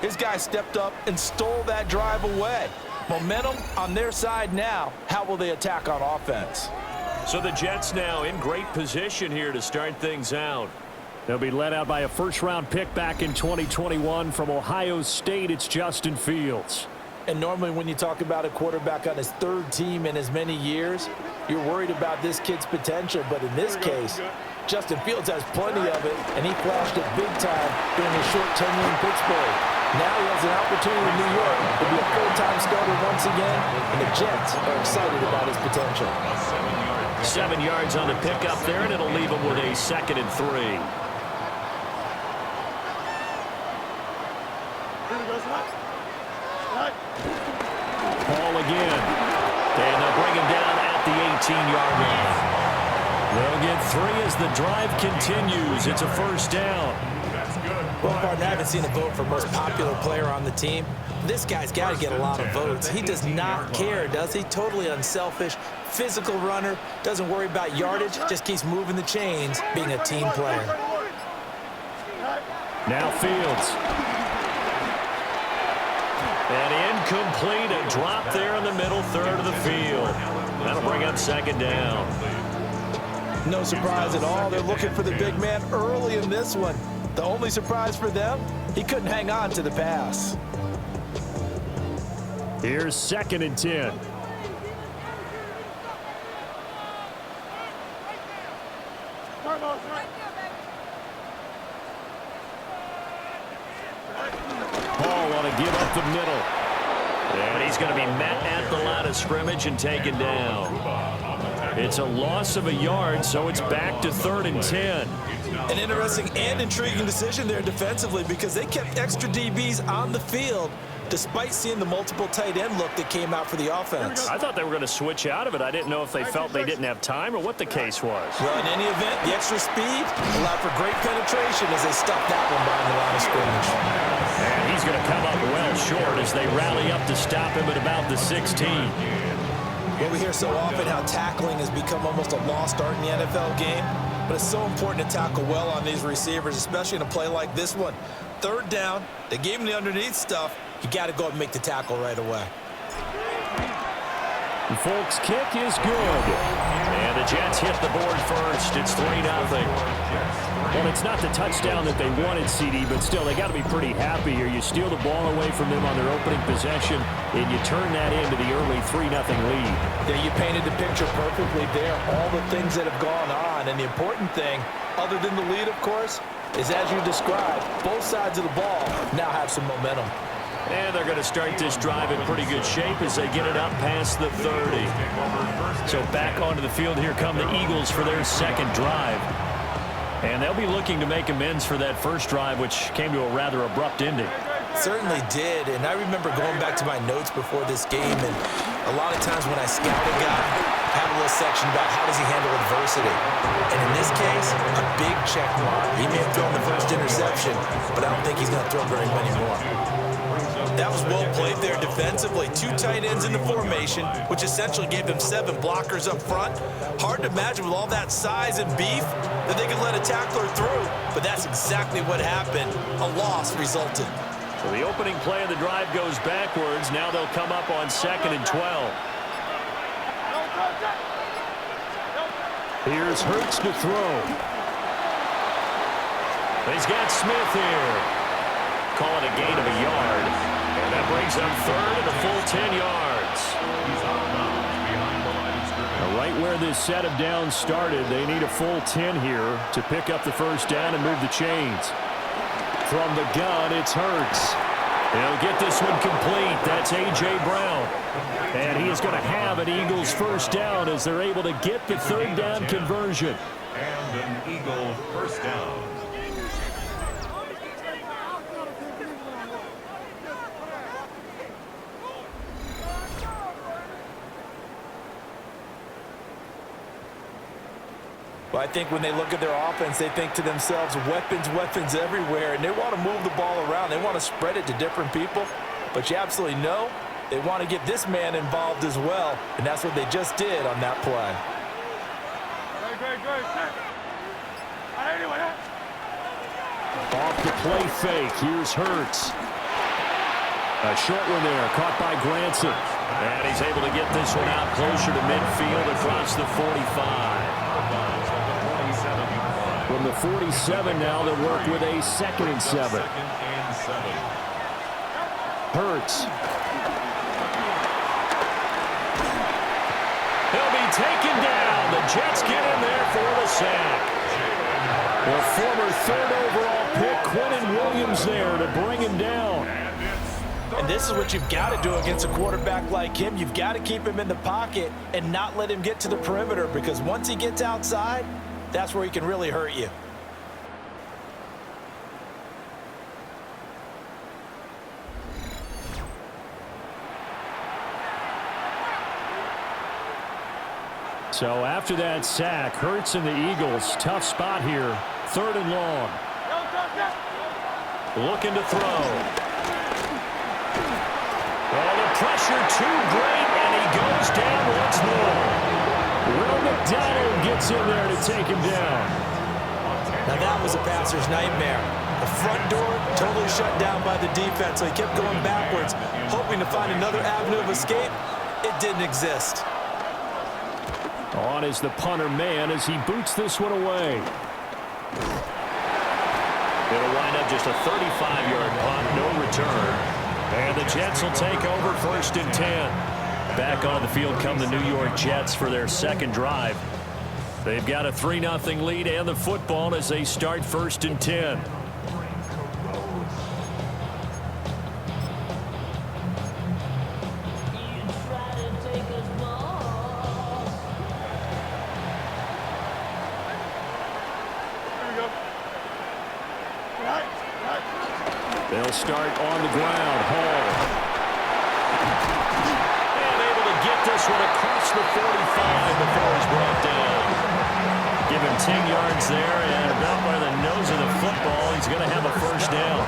His guy stepped up and stole that drive away. Momentum on their side now. How will they attack on offense? So the Jets now in great position here to start things out. They'll be led out by a first-round pick back in 2021 from Ohio State. It's Justin Fields. And normally when you talk about a quarterback on his third team in as many years, you're worried about this kid's potential. But in this case, Justin Fields has plenty of it, and he flashed it big time during his short tenure in Pittsburgh. Now he has an opportunity in New York to be a full-time starter once again, and the Jets are excited about his potential. 7 yards on the pickup there, and it'll leave him with a 2nd and 3. Ball again. And they'll bring him down at the 18-yard line. They'll get 3 as the drive continues. It's a first down. Well, partner, I haven't seen a vote for most popular player on the team. This guy's got to get a lot of votes. He does not care, does he? Totally unselfish, physical runner, doesn't worry about yardage, just keeps moving the chains, being a team player. Now Fields. And incomplete, a drop there in the middle third of the field. That'll bring up 2nd down. No surprise at all. They're looking for the big man early in this one. The only surprise for them, he couldn't hang on to the pass. Here's 2nd and 10. Ball on a give up the middle. And he's going to be met at the line of scrimmage and taken down. It's a loss of a yard, so it's back to 3rd and 10. An interesting and intriguing decision there defensively because they kept extra DBs on the field despite seeing the multiple tight end look that came out for the offense. I thought they were going to switch out of it. I didn't know if they felt they didn't have time or what the case was. Well, in any event, the extra speed allowed for great penetration as they stuffed that one behind the line of scrimmage. And he's going to come up well short as they rally up to stop him at about the 16. Well, we hear so often how tackling has become almost a lost art in the NFL game, but it's so important to tackle well on these receivers, especially in a play like this one. 3rd down, they gave him the underneath stuff. You got to go and make the tackle right away. The Folks' kick is good. And the Jets hit the board first. It's 3-0. Well, it's not the touchdown that they wanted, CD, but still, they got to be pretty happy here. You steal the ball away from them on their opening possession, and you turn that into the early 3-0 lead. Yeah, you painted the picture perfectly there. All the things that have gone on, and the important thing, other than the lead, of course, is as you described, both sides of the ball now have some momentum. And they're going to start this drive in pretty good shape as they get it up past the 30. So back onto the field, here come the Eagles for their 2nd drive. And they'll be looking to make amends for that first drive, which came to a rather abrupt ending. Certainly did, and I remember going back to my notes before this game, and a lot of times when I scout a guy, I have a little section about how does he handle adversity. And in this case, a big check mark. He may have thrown the first interception, but I don't think he's going to throw very many more. That was well played there defensively. 2 tight ends in the formation, which essentially gave them 7 blockers up front. Hard to imagine with all that size and beef that they could let a tackler through, but that's exactly what happened. A loss resulted. So the opening play of the drive goes backwards. Now they'll come up on 2nd and 12. Here's Hurts to throw. He's got Smith here. Call it a gain of a yard. And that brings up 3rd and a full 10 yards. Now right where this set of downs started, they need a full 10 here to pick up the first down and move the chains. From the gun, it's Hurts. They'll get this one complete. That's A.J. Brown. And he is going to have an Eagles first down as they're able to get the 3rd down conversion. And an Eagle first down. Well, I think when they look at their offense, they think to themselves, weapons, weapons everywhere, and they want to move the ball around. They want to spread it to different people, but you absolutely know they want to get this man involved as well, and that's what they just did on that play. Off the play fake, here's Hurts. A short one there, caught by Granson. And he's able to get this one out closer to midfield across the 45. From the 47 now, they'll work with a 2nd and 7. Hurts. He'll be taken down. The Jets get in there for the sack. The former 3rd overall pick, Quentin Williams, there to bring him down. And this is what you've got to do against a quarterback like him. You've got to keep him in the pocket and not let him get to the perimeter, because once he gets outside, that's where he can really hurt you. So after that sack, Hurts and the Eagles, tough spot here, 3rd and long. Looking to throw. Oh, the pressure too great, and he goes down once more. Will McDonald gets in there to take him down. Now that was a passer's nightmare. The front door totally shut down by the defense, so he kept going backwards, hoping to find another avenue of escape. It didn't exist. On is the punter man as he boots this one away. It'll wind up just a 35-yard punt, no return. And the Jets will take over 1st and 10. Back on the field come the New York Jets for their 2nd drive. They've got a 3-0 lead and the football as they start 1st and 10. They'll start on the ground. Hall. And able to get this one across the 45 before he's brought down. Give him 10 yards there, and about by the nose of the football, he's going to have a 1st down.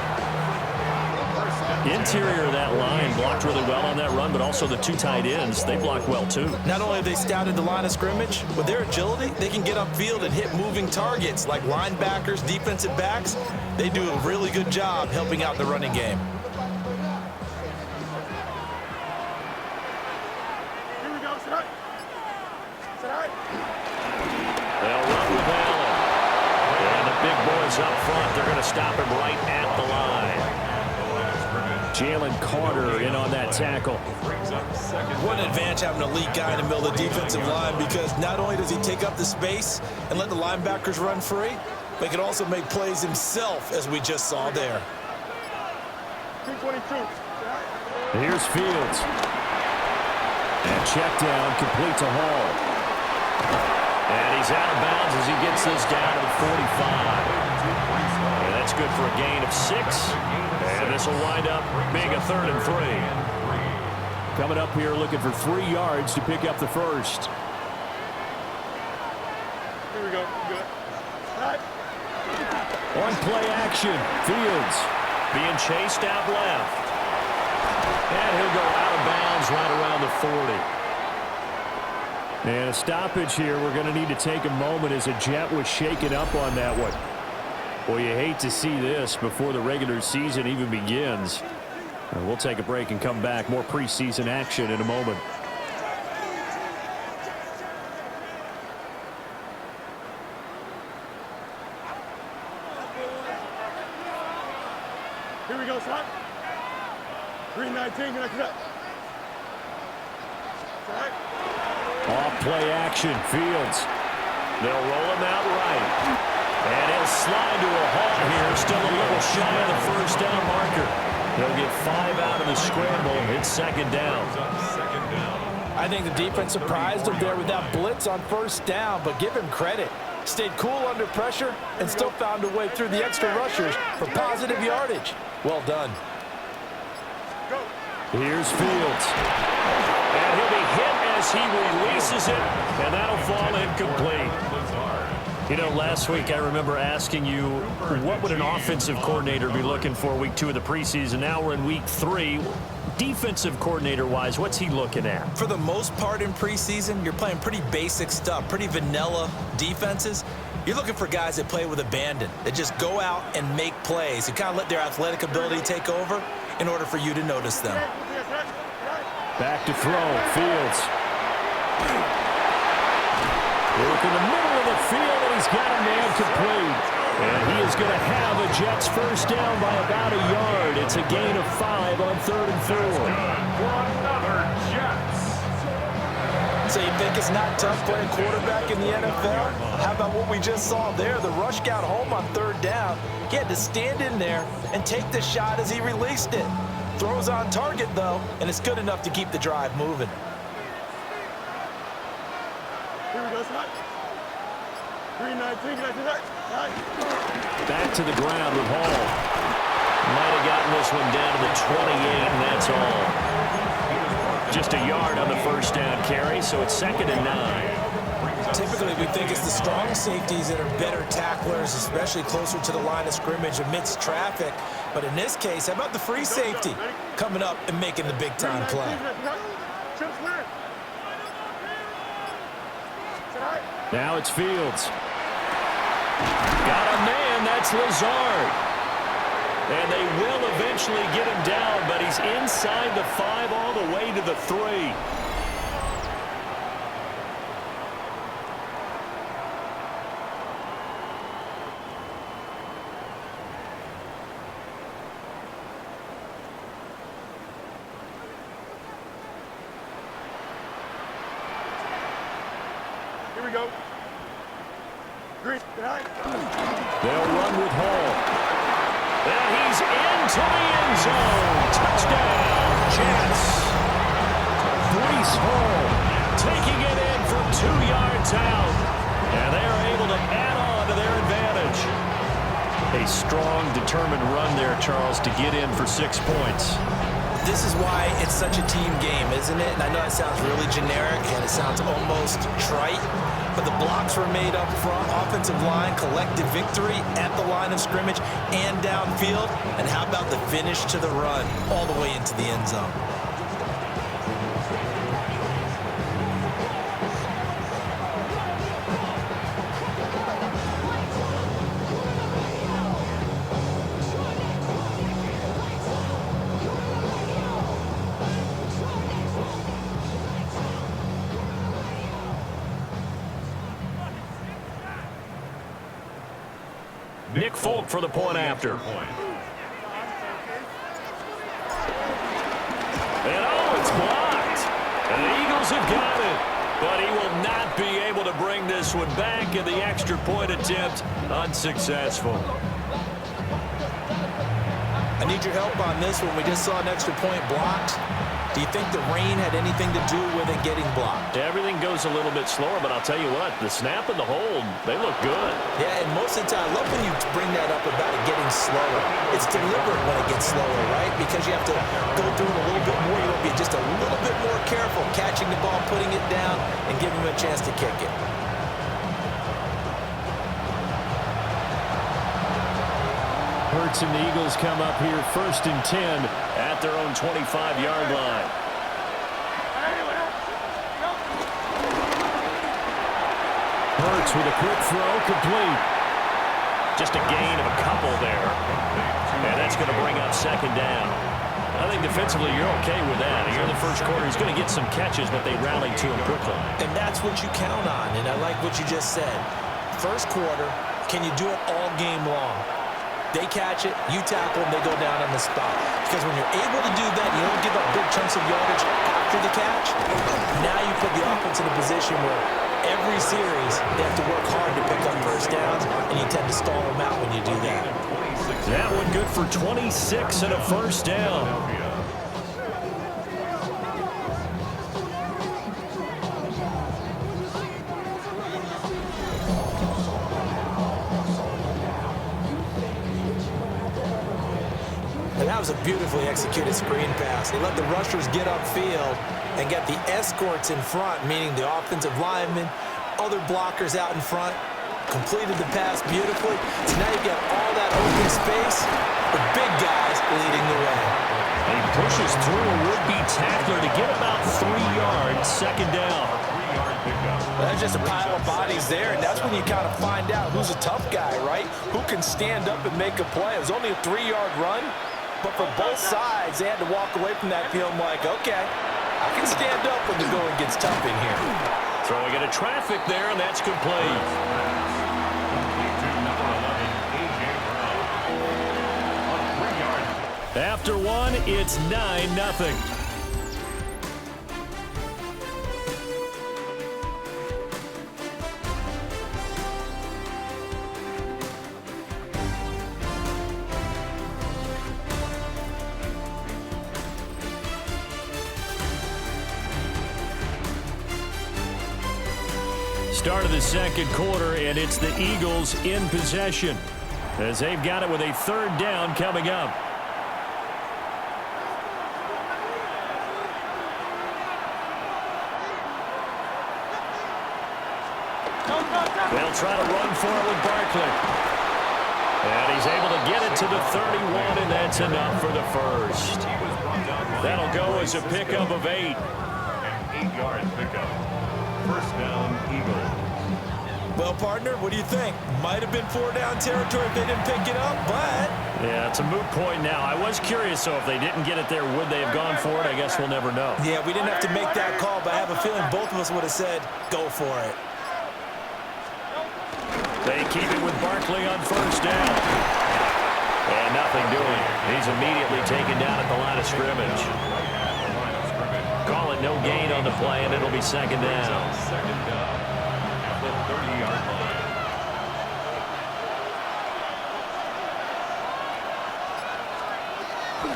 Interior of that line blocked really well on that run, but also the 2 tight ends, they blocked well too. Not only have they scouted the line of scrimmage, with their agility, they can get upfield and hit moving targets like linebackers, defensive backs. They do a really good job helping out the running game. Here we go, sit right. They'll run with Allen. And the big boys up front, they're going to stop him right at the line. Jalen Carter in on that tackle. What an advantage having an elite guy in the middle of the defensive line, because not only does he take up the space and let the linebackers run free, but he can also make plays himself, as we just saw there. 222. Here's Fields. And check down, complete to Hall. And he's out of bounds as he gets this down to the 45. And that's good for a gain of 6. And this will wind up being a 3rd and 3. Coming up here looking for 3 yards to pick up the 1st. Here we go. Good. Right. On play action, Fields. Being chased out left. And he'll go out of bounds right around the 40. And a stoppage here. We're going to need to take a moment as a Jet was shaken up on that one. Well, you hate to see this before the regular season even begins. We'll take a break and come back. More preseason action in a moment. Here we go, son. 319, can I cut? Right. Off play action, Fields. They'll roll him out right. And he'll slide to a halt here. Still a little shy of the 1st down marker. They'll get 5 out of the scramble. It's 2nd down. I think the defense surprised him there with that blitz on 1st down, but give him credit. Stayed cool under pressure and still found a way through the extra rushers for positive yardage. Well done. Here's Fields. And he'll be hit as he releases it, and that'll fall incomplete. You know, last week I remember asking you, what would an offensive coordinator be looking for week 2 of the preseason? Now we're in week 3. Defensive coordinator-wise, what's he looking at? For the most part in preseason, you're playing pretty basic stuff, pretty vanilla defenses. You're looking for guys that play with abandon, that just go out and make plays, and kind of let their athletic ability take over in order for you to notice them. Back to throw, Fields. Look in the middle of the field, and he's got a man complete. And he is going to have a Jets first down by about a yard. It's a gain of 5 on 3rd and 4. For another Jets. So you think it's not tough playing quarterback in the NFL? How about what we just saw there? The rush got home on 3rd down. He had to stand in there and take the shot as he released it. Throws on target, though, and it's good enough to keep the drive moving. Here we go, Scott. 319, can I do that? Back to the ground with Hall. Might have gotten this one down to the 28, and that's all. Just a yard on the first down carry, so it's 2nd and 9. Typically, we think it's the strong safeties that are better tacklers, especially closer to the line of scrimmage amidst traffic. But in this case, how about the free safety coming up and making the big-time play? Now it's Fields. Got a man, that's Lazard. And they will eventually get him down, but he's inside the 5 all the way to the 3. Here we go. Green, They'll run with Hall. And he's into the end zone. Touchdown, Jets. Breece Hall taking it in from 2 yards out. And they are able to add on to their advantage. A strong, determined run there, Charles, to get in for 6 points. This is why it's such a team game, isn't it? And I know it sounds really generic and it sounds almost trite, but the blocks were made up front. Offensive line collected victory at the line of scrimmage and downfield. And how about the finish to the run all the way into the end zone? Nick Folk for the point after. And oh, it's blocked. And the Eagles have got it. But he will not be able to bring this one back, and the extra point attempt unsuccessful. I need your help on this one. We just saw an extra point blocked. Do you think the rain had anything to do with it getting blocked? Everything goes a little bit slower, but I'll tell you what, the snap and the hold, they look good. Yeah, and most of the time, I love when you bring that up about it getting slower. It's deliberate when it gets slower, right? Because you have to go through it a little bit more. You want to be just a little bit more careful catching the ball, putting it down, and giving him a chance to kick it. Hurts and the Eagles come up here 1st and 10 at their own 25-yard line. Hurts with a quick throw, complete. Just a gain of a couple there. And that's going to bring up 2nd down. I think defensively you're okay with that. Here in the first quarter, he's going to get some catches, but they rallied to him quickly. And that's what you count on, and I like what you just said. First quarter, can you do it all game long? They catch it, you tackle them, they go down on the spot. Because when you're able to do that, you don't give up big chunks of yardage after the catch. Now you put the offense in a position where every series they have to work hard to pick up first downs, and you tend to stall them out when you do that. That one good for 26 and a first down. That was a beautifully executed screen pass. They let the rushers get upfield and get the escorts in front, meaning the offensive linemen, other blockers out in front, completed the pass beautifully. So now you've got all that open space, the big guys leading the way. And he pushes through a would-be tackler to get about 3 yards, 2nd down. That's just a pile of bodies there, and that's when you kind of find out who's a tough guy, right? Who can stand up and make a play. It was only a 3-yard run, but for both sides, they had to walk away from that feeling like, okay, I can stand up when the going gets tough in here. Throwing into traffic there, and that's complete. After one, it's 9-0. Start of the second quarter, and it's the Eagles in possession as they've got it with a 3rd down coming up. They'll try to run for it with Barkley. And he's able to get it to the 31, and that's enough for the first. That'll go as a pickup of 8. An 8-yard pickup. First down, Eagles. Well, partner, what do you think? Might have been 4-down territory if they didn't pick it up, but... Yeah, it's a moot point now. I was curious, though, if they didn't get it there, would they have gone for it? I guess we'll never know. Yeah, we didn't have to make that call, but I have a feeling both of us would have said, go for it. They keep it with Barkley on first down. And nothing doing. He's immediately taken down at the line of scrimmage. Call it no gain on the play, and it'll be 2nd down. Second down at the 30-yard line.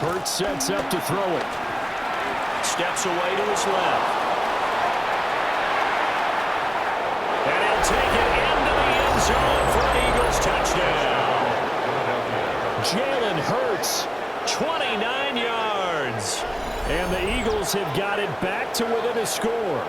Hurts sets up to throw it. Steps away to his left. And he'll take it into the end zone for an Eagles touchdown. Jalen Hurts, 29 yards. And the Eagles have got it back to within a score.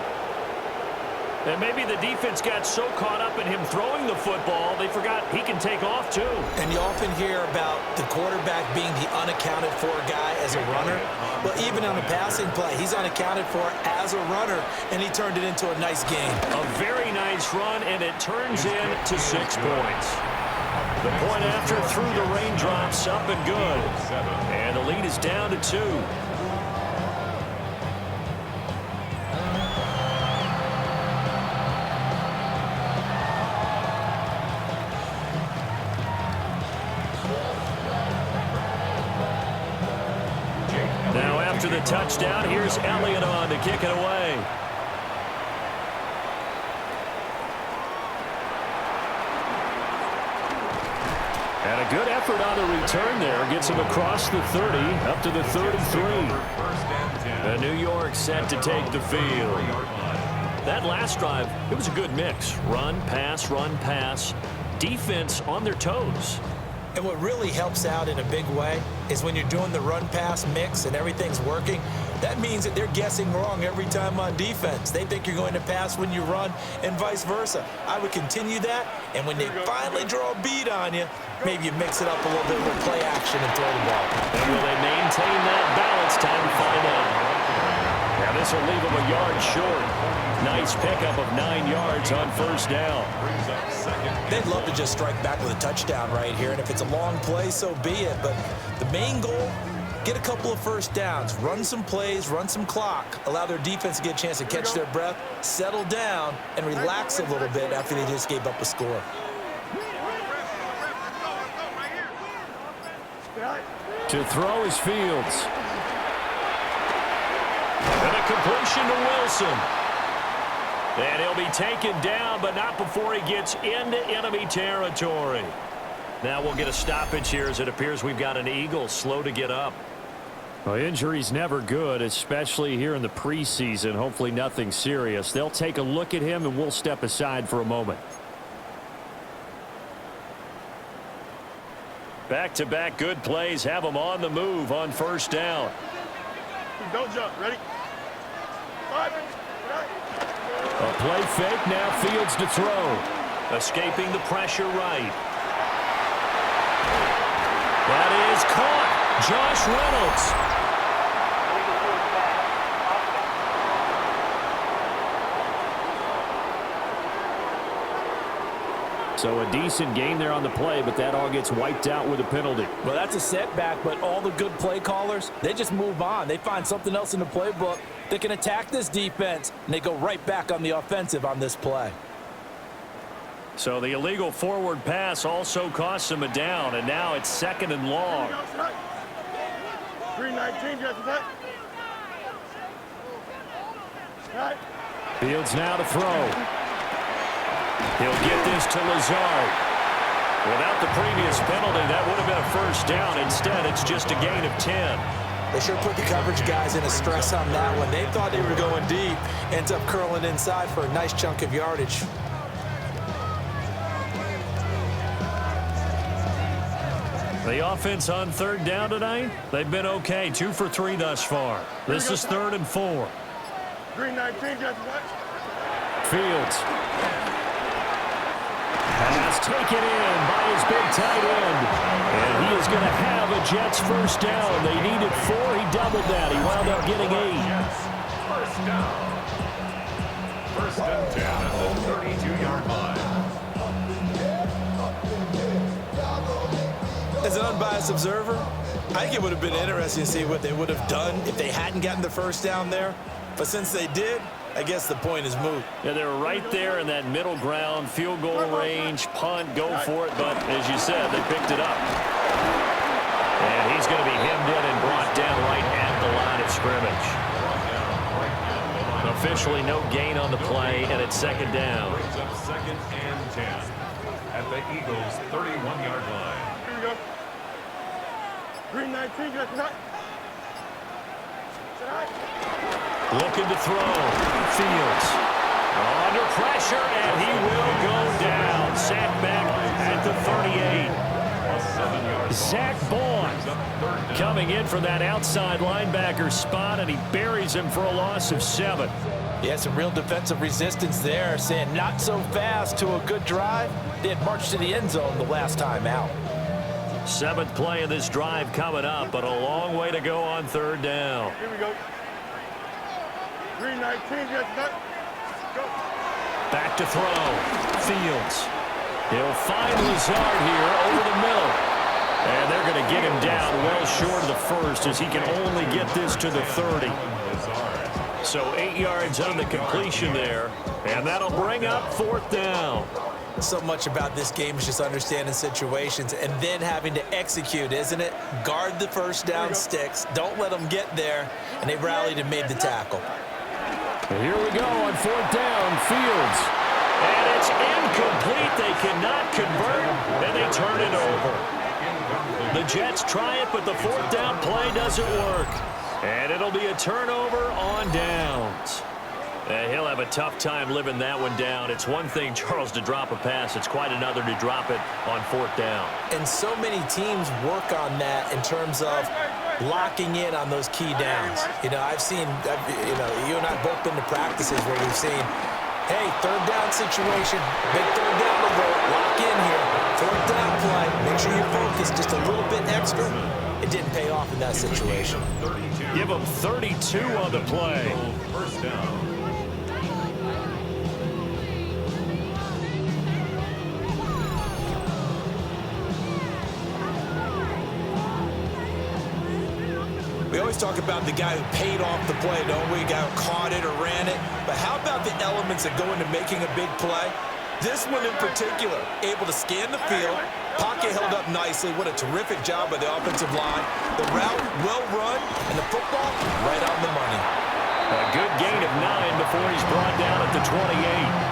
And maybe the defense got so caught up in him throwing the football, they forgot he can take off too. And you often hear about the quarterback being the unaccounted for guy as a runner. Well, even on the passing play, he's unaccounted for as a runner, and he turned it into a nice game. A very nice run, and it turns into 6 points. The point after through the raindrops, up and good. And the lead is down to 2. Now after the touchdown, here's Elliott on to kick it away. And a good effort on the return there. Gets him across the 30, up to the 33. And New York set to take the field. That last drive, it was a good mix. Run, pass. Defense on their toes. And what really helps out in a big way is when you're doing the run-pass mix and everything's working, that means that they're guessing wrong every time on defense. They think you're going to pass when you run and vice versa. I would continue that, and when they finally draw a beat on you, maybe you mix it up a little bit with play action and throw the ball. And will they maintain that balance? Time to find out. Now this will leave them a yard short. Nice pickup of 9 yards on first down. They'd love to just strike back with a touchdown right here, and if it's a long play, so be it. But the main goal, get a couple of first downs, run some plays, run some clock, allow their defense to get a chance to catch their breath, settle down, and relax a little bit after they just gave up a score. To throw is Fields. And a completion to Wilson. And he'll be taken down, but not before he gets into enemy territory. Now we'll get a stoppage here as it appears we've got an Eagle slow to get up. Well, injury's never good, especially here in the preseason. Hopefully nothing serious. They'll take a look at him, and we'll step aside for a moment. Back-to-back good plays have them on the move on first down. Don't jump. Ready? 5. A play fake, now Fields to throw. Escaping the pressure right. That is caught. Josh Reynolds. So a decent gain there on the play, but that all gets wiped out with a penalty. Well, that's a setback, but all the good play callers, they just move on. They find something else in the playbook that can attack this defense, and they go right back on the offensive on this play. So the illegal forward pass also costs him a down, and now it's 2nd and long. 319, just that. Right. Fields now to throw. He'll get this to Lazard. Without the previous penalty, that would have been a first down. Instead, it's just a gain of 10. They sure put the coverage guys in a stress on that one. They thought they were going deep. Ends up curling inside for a nice chunk of yardage. The offense on 3rd down tonight, they've been okay. 2 for 3 thus far. This is 3rd and 4. 319, just that. Fields. Pass taken in by his big tight end. And he is going to have a Jets first down. They needed 4. He doubled that. He wound up getting 8. First down. 1st and 10 at the 32-yard line. As an unbiased observer, I think it would have been interesting to see what they would have done if they hadn't gotten the first down there. But since they did, I guess the point is moot. Yeah, they were right there in that middle ground, field goal range, punt, go for it. But as you said, they picked it up. And he's going to be hemmed in and brought down right at the line of scrimmage. Officially no gain on the play, and it's 2nd down. Brings up 2nd and 10 at the Eagles' 31-yard line. Here we go. 319, just that. Looking to throw. Fields. Under pressure, and he will go down. Sacked back at the 38. Zach Bourne coming in for that outside linebacker spot, and he buries him for a loss of 7. Yeah, some real defensive resistance there, saying not so fast to a good drive. They had marched to the end zone the last time out. 7th play of this drive coming up, but a long way to go on 3rd down. Here we go. 319, just that. Go. Back to throw. Fields. He'll find Lazard here over the middle. And they're going to get him down well short of the first as he can only get this to the 30. So 8 yards on the completion there. And that'll bring up 4th down. So much about this game is just understanding situations and then having to execute, isn't it? Guard the first down sticks. Don't let them get there. And they rallied and made the tackle. Here we go on 4th down. Fields. And it's incomplete. They cannot convert, and they turn it over. The Jets try it, but the 4th down play doesn't work. And it'll be a turnover on downs. He'll have a tough time living that one down. It's one thing, Charles, to drop a pass. It's quite another to drop it on 4th down. And so many teams work on that in terms of locking in on those key downs. You know, I've seen, you and I both been to practices where we've seen, hey, 3rd down situation, big 3rd down alert, lock in here, 4th down play, make sure you focus just a little bit extra. It didn't pay off in that situation. Give them 32 on the play. First down. We always talk about the guy who paid off the play, don't we? The guy who caught it or ran it. But how about the elements that go into making a big play? This one in particular, able to scan the field, pocket held up nicely. What a terrific job by the offensive line. The route well run, and the football right on the money. A good gain of 9 before he's brought down at the 28.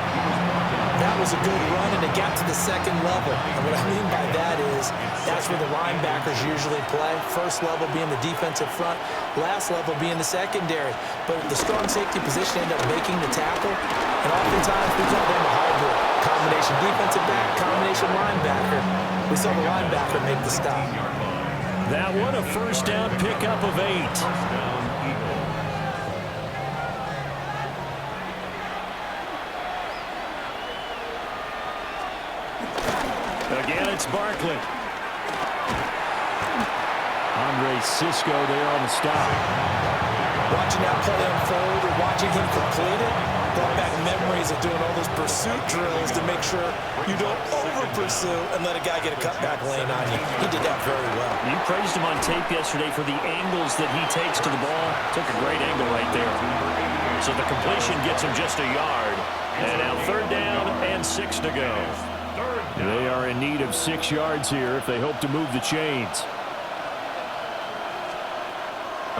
That was a good run, and it got to the 2nd level. And what I mean by that is that's where the linebackers usually play. First level being the defensive front, last level being the secondary. But the strong safety position ended up making the tackle, and oftentimes we call them a hybrid. Combination defensive back, combination linebacker. We saw the linebacker make the stop. That one a first down pickup of 8. Again, it's Barkley. Andre Cisco there on the stop. Watching that play unfold or watching him complete it, Brought back memories of doing all those pursuit drills to make sure you don't over-pursue and let a guy get a cutback lane on you. He did that very well. You praised him on tape yesterday for the angles that he takes to the ball. Took a great angle right there. So the completion gets him just a yard. And now 3rd down and 6 to go. They are in need of 6 yards here if they hope to move the chains.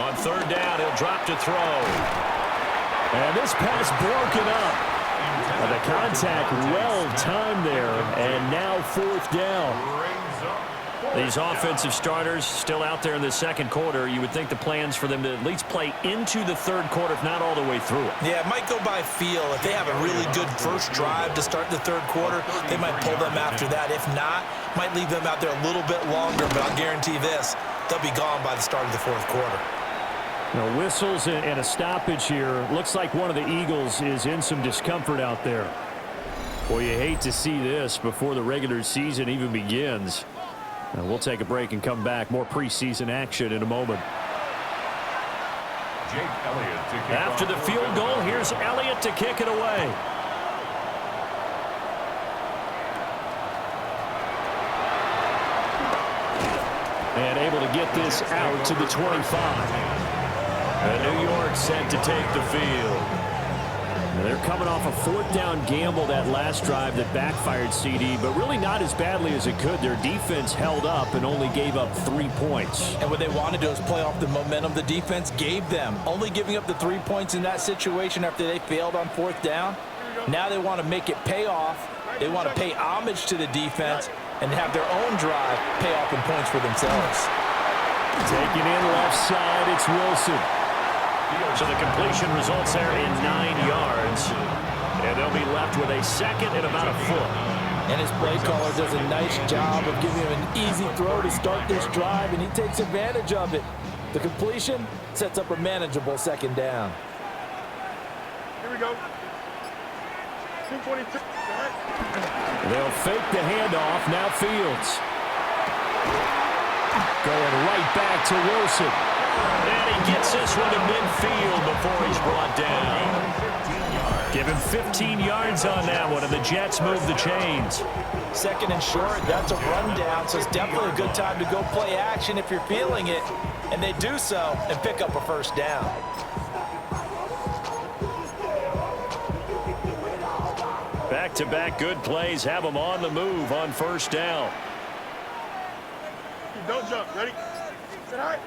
On 3rd down, he'll drop to throw. And this pass broken up. The contact well timed there, and now 4th down. These offensive starters still out there in the 2nd quarter. You would think the plans for them to at least play into the 3rd quarter, if not all the way through it. Yeah, it might go by feel. If they have a really good first drive to start the 3rd quarter, they might pull them after that. If not, might leave them out there a little bit longer, but I'll guarantee this, they'll be gone by the start of the 4th quarter. Now, whistles and a stoppage here. Looks like one of the Eagles is in some discomfort out there. Boy, you hate to see this before the regular season even begins. Now, we'll take a break and come back. More preseason action in a moment. After the field goal, here's Elliott to kick it away. And able to get this out to the 25. And New York set to take the field. Now they're coming off a 4th down gamble that last drive that backfired, CD, but really not as badly as it could. Their defense held up and only gave up 3 points. And what they want to do is play off the momentum the defense gave them. Only giving up the 3 points in that situation after they failed on 4th down. Now they want to make it pay off. They want to pay homage to the defense and have their own drive pay off in points for themselves. Taking in left side, it's Wilson. So the completion results there in 9 yards. And they'll be left with a 2nd and about a foot. And his play caller does a nice job of giving him an easy throw to start this drive, and he takes advantage of it. The completion sets up a manageable 2nd down. Here we go. 2:22. They'll fake the handoff. Now Fields. Going right back to Wilson. And he gets this one to midfield before he's brought down. Give him 15 yards on that one, and the Jets move the chains. 2nd and short, that's a rundown, so it's definitely a good time to go play action if you're feeling it. And they do so and pick up a 1st down. Back-to-back good plays have them on the move on 1st down. Don't jump. Ready? Sit high.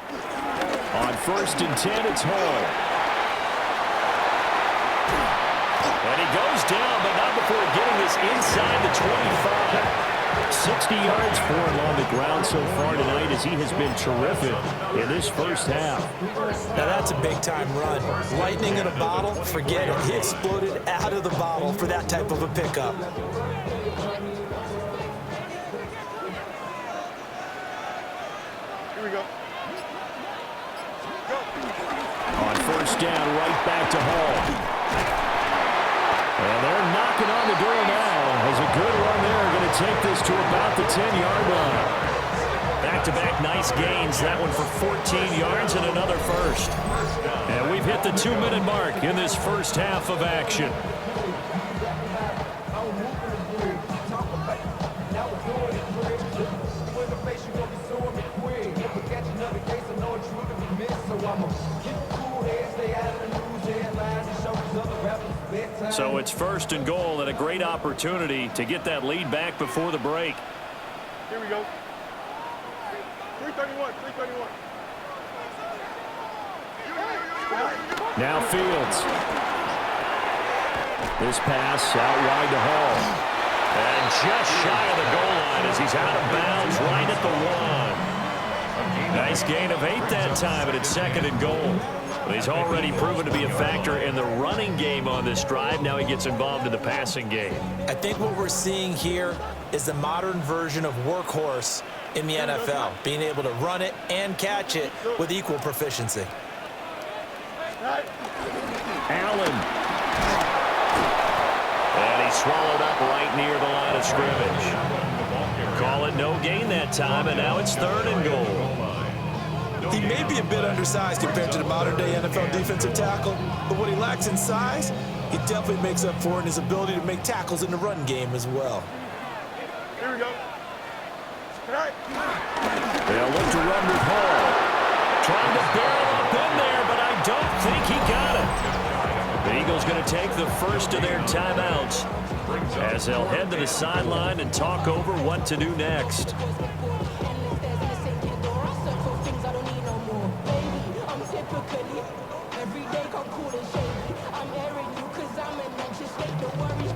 On 1st and 10, it's Hall. And he goes down, but not before getting this inside the 25. 60 yards for him on the ground so far tonight as he has been terrific in this 1st half. Now that's a big-time run. Lightning in a bottle, forget it. He exploded out of the bottle for that type of a pickup. Here we go. On 1st down, right back to Hall. And they're knocking on the door now. Has a good run there. Going to take this to about the 10-yard line. Back-to-back nice gains. That one for 14 yards and another 1st. And we've hit the 2-minute mark in this 1st half of action. So it's 1st and goal and a great opportunity to get that lead back before the break. Here we go. 3:31. Now Fields. This pass out wide to Hall. And just shy of the goal line as he's out of bounds right at the 1. Nice gain of 8 that time, and it's 2nd and goal. But he's already proven to be a factor in the running game on this drive. Now he gets involved in the passing game. I think what we're seeing here is the modern version of workhorse in the NFL, being able to run it and catch it with equal proficiency. Allen. And he swallowed up right near the line of scrimmage. Call it no gain that time, and now it's 3rd and goal. He may be a bit undersized compared to the modern-day NFL defensive tackle, but what he lacks in size, He definitely makes up for it in his ability to make tackles in the run game as well. Here we go. They'll look to run with Hall. Trying to barrel up in there, but I don't think he got it. The Eagles going to take the first of their timeouts as they'll head to the sideline and talk over what to do next.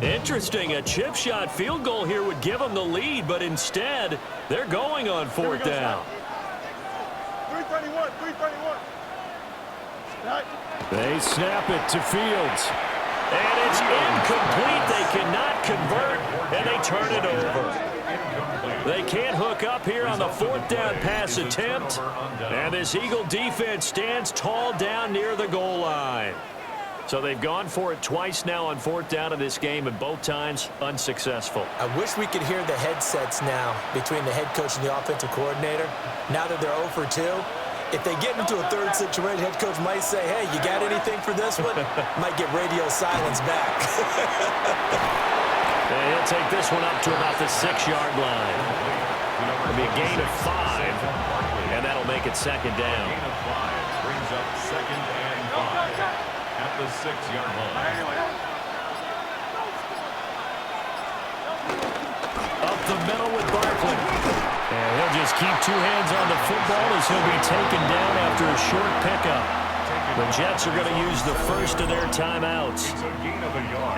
Interesting, a chip shot field goal here would give them the lead, but instead, they're going on fourth down. 331, 331. They snap it to Fields. And it's incomplete. They cannot convert, and they turn it over. They can't hook up here on the fourth down pass attempt. And this Eagle defense stands tall down near the goal line. So they've gone for it twice now on fourth down in this game, and both times unsuccessful. I wish we could hear the headsets now between the head coach and the offensive coordinator. Now that they're 0 for 2, if they get into a third situation, head coach might say, hey, you got anything for this one? Might get radio silence back. And he'll take this one up to about the 6-yard line. It'll be a gain of 5, and that'll make it second down. Gain of 5 brings up second and 5 at the 6-yard line. Up the middle with Barkley. And he'll just keep 2 hands on the football as he'll be taken down after a short pickup. The Jets are going to use the first of their timeouts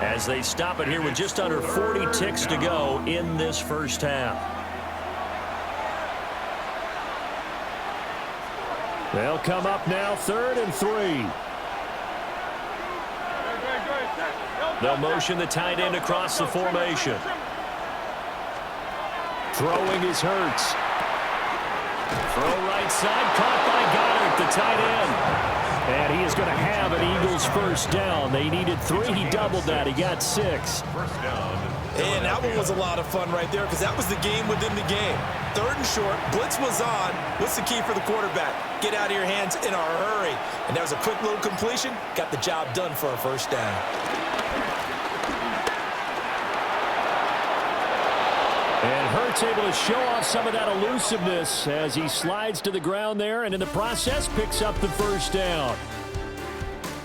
as they stop it here with just under 40 ticks to go in this first half. They'll come up now 3rd and 3. They'll motion the tight end across the formation. Throwing is Hurts. Throw right side, caught by Goddard, the tight end. And he is going to have an Eagles first down. They needed 3. He doubled that. He got 6. First down. And that one was a lot of fun right there because that was the game within the game. 3rd and short, blitz was on. What's the key for the quarterback? Get out of your hands in a hurry. And that was a quick little completion. Got the job done for a first down. And Hurts able to show off some of that elusiveness as he slides to the ground there and in the process picks up the first down.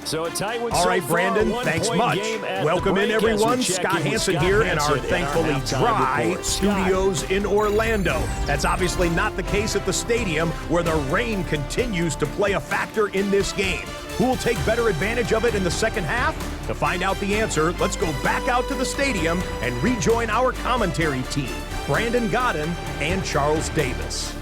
So a tight one. All right, Brandon, thanks much. Welcome in, everyone. Scott Hansen here in our thankfully dry studios in Orlando. That's obviously not the case at the stadium, where the rain continues to play a factor in this game. Who will take better advantage of it in the second half? To find out the answer, let's go back out to the stadium and rejoin our commentary team, Brandon Godden and Charles Davis.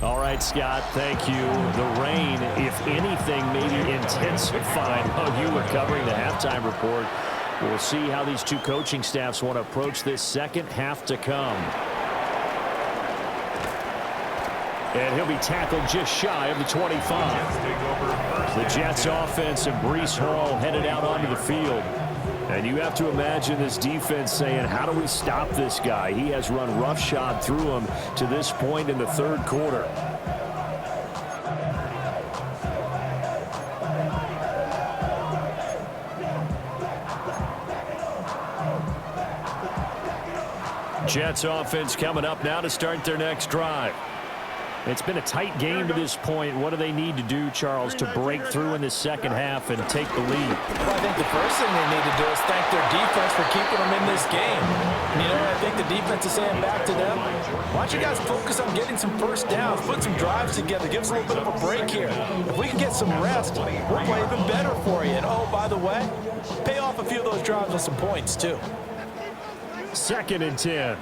All right, Scott, thank you. The rain, if anything, maybe intensified while you were covering the halftime report. We'll see how these two coaching staffs want to approach this second half to come. And he'll be tackled just shy of the 25. The Jets offense and Breece Hall headed out onto the field. And you have to imagine this defense saying, how do we stop this guy? He has run roughshod through him to this point in the third quarter. Jets offense coming up now to start their next drive. It's been a tight game to this point. What do they need to do, Charles, to break through in the second half and take the lead? Well, I think the first thing they need to do is thank their defense for keeping them in this game. You know, I think the defense is saying back to them, why don't you guys focus on getting some first downs, put some drives together, give us a little bit of a break here. If we can get some rest, we'll play even better for you. And, oh, by the way, pay off a few of those drives with some points, too. 2nd and 10.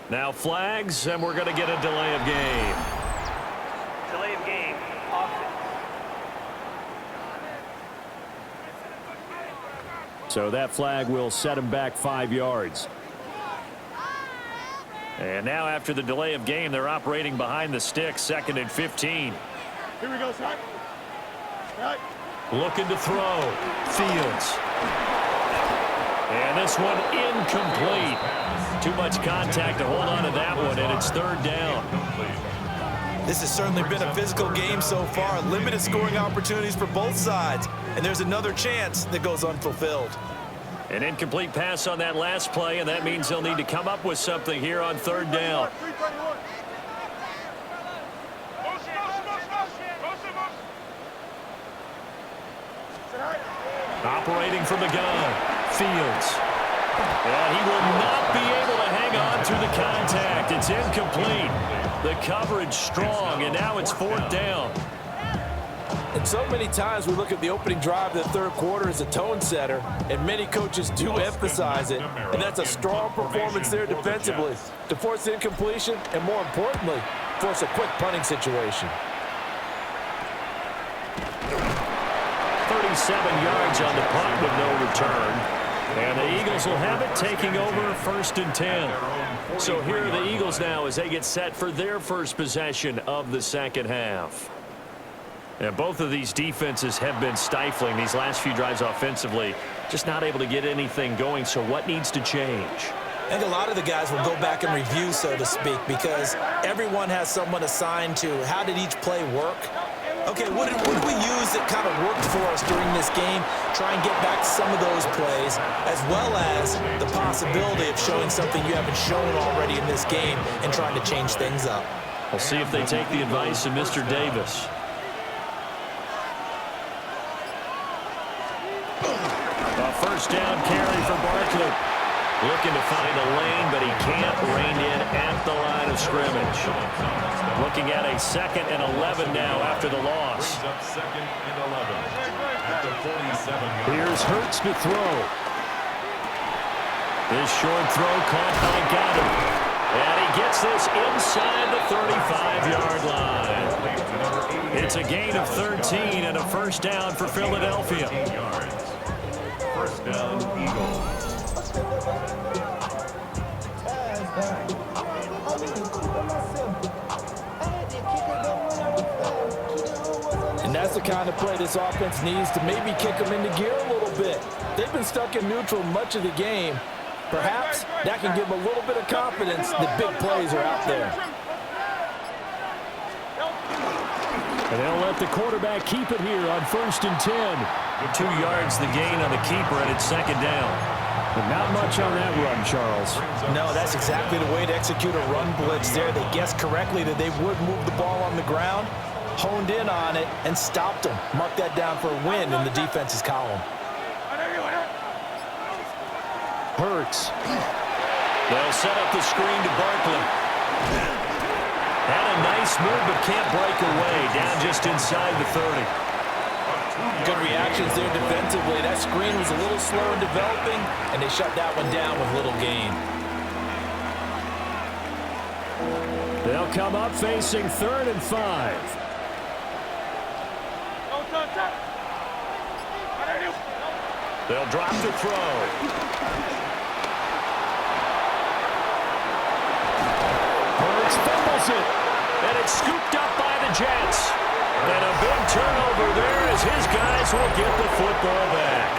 Now flags, and we're going to get a delay of game. Delay of game. Offense. So that flag will set him back 5 yards. And now after the delay of game, they're operating behind the sticks, 2nd and 15. Here we go, son. Right. Looking to throw. Fields. And this one incomplete. Too much contact to hold on to that one, and it's 3rd down. This has certainly been a physical game so far. Limited scoring opportunities for both sides. And there's another chance that goes unfulfilled. An incomplete pass on that last play, and that means they'll need to come up with something here on 3rd down. Operating from the gun. Fields. And he will not be able to hang on to the contact. It's incomplete. The coverage strong, and now it's 4th down. And so many times we look at the opening drive of the 3rd quarter as a tone setter, and many coaches do emphasize it. And that's a strong performance there defensively to force the incompletion and, more importantly, force a quick punting situation. 37 yards on the punt with no return. And the Eagles will have it, taking over 1st and 10. So here are the Eagles now as they get set for their first possession of the 2nd half. And both of these defenses have been stifling these last few drives offensively. Just not able to get anything going, so what needs to change? I think a lot of the guys will go back and review, so to speak, because everyone has someone assigned to how did each play work. Okay, what did we use that kind of worked for us during this game? Try and get back to some of those plays, as well as the possibility of showing something you haven't shown already in this game and trying to change things up. We'll see if they take the advice of Mr. Davis. A 1st down carry for Barkley. Looking to find a lane, but he can't rein in at the line of scrimmage. Looking at a 2nd and 11 now after the loss. 2nd and 11 at the 47. Here's Hurts to throw. This short throw caught by Goddard. And he gets this inside the 35-yard line. It's a gain of 13 and a 1st down for Philadelphia. 1st down, Eagles. And that's the kind of play this offense needs to maybe kick them into gear a little bit. They've been stuck in neutral much of the game. Perhaps that can give them a little bit of confidence that big plays are out there. And they'll let the quarterback keep it here on 1st and 10. 2 yards the gain on the keeper, and it's 2nd down. But not much on that run, Charles. No, that's exactly the way to execute a run blitz there. They guessed correctly that they would move the ball on the ground, honed in on it, and stopped them. Mark that down for a win in the defense's column. Hurts. They'll set up the screen to Barkley. Had a nice move, but can't break away. Down just inside the 30. Good reactions there defensively. That screen was a little slow in developing, and they shut that one down with little gain. They'll come up facing 3rd and 5. They'll drop the throw. Hurts fumbles it. And it's scooped up by the Jets. And a big turnover there as his guys will get the football back.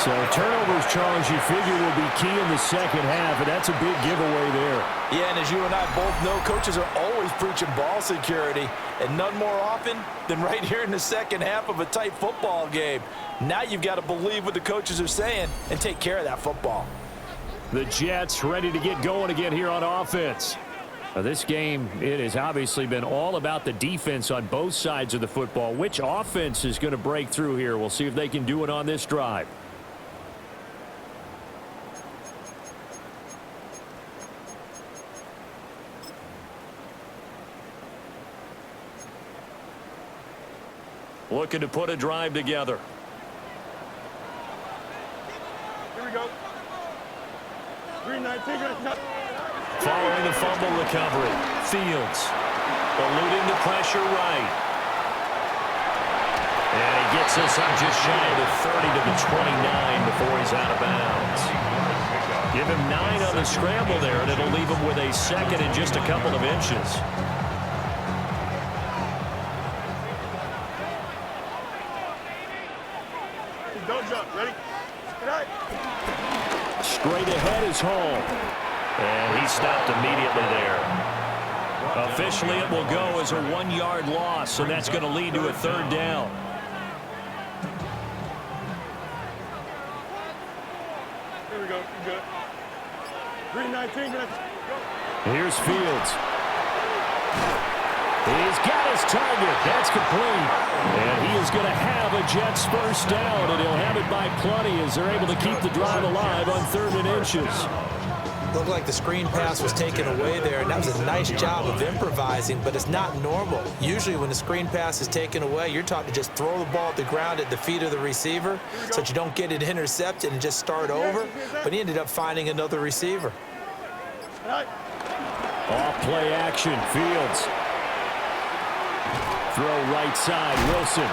So turnovers, Charles, you figure will be key in the 2nd half, and that's a big giveaway there. Yeah, and as you and I both know, coaches are always preaching ball security, and none more often than right here in the 2nd half of a tight football game. Now you've got to believe what the coaches are saying and take care of that football. The Jets ready to get going again here on offense. Now this game, it has obviously been all about the defense on both sides of the football. Which offense is going to break through here? We'll see if they can do it on this drive. Looking to put a drive together. Here we go. 3-19. Following the fumble recovery. Fields eluding the pressure right. And he gets us up just shy of the 30 to the 29 before he's out of bounds. Give him 9 on the scramble there, and it'll leave him with a second and just a couple of inches. Don't jump. Ready? Good night. Straight ahead is Hall. And he stopped immediately there. Officially, it will go as a 1-yard loss, and that's going to lead to a 3rd down. Here we go. You good. 3:19. Go. Here's Fields. He's got his target. That's complete. And he is going to have a Jets first down, and he'll have it by plenty as they're able to keep the drive alive on 3rd and inches. Looked like the screen pass was taken away there, and that was a nice job of improvising, but it's not normal. Usually when the screen pass is taken away, you're taught to just throw the ball at the ground at the feet of the receiver so that you don't get it intercepted and just start over, but he ended up finding another receiver. Off play action, Fields. Throw right side, Wilson.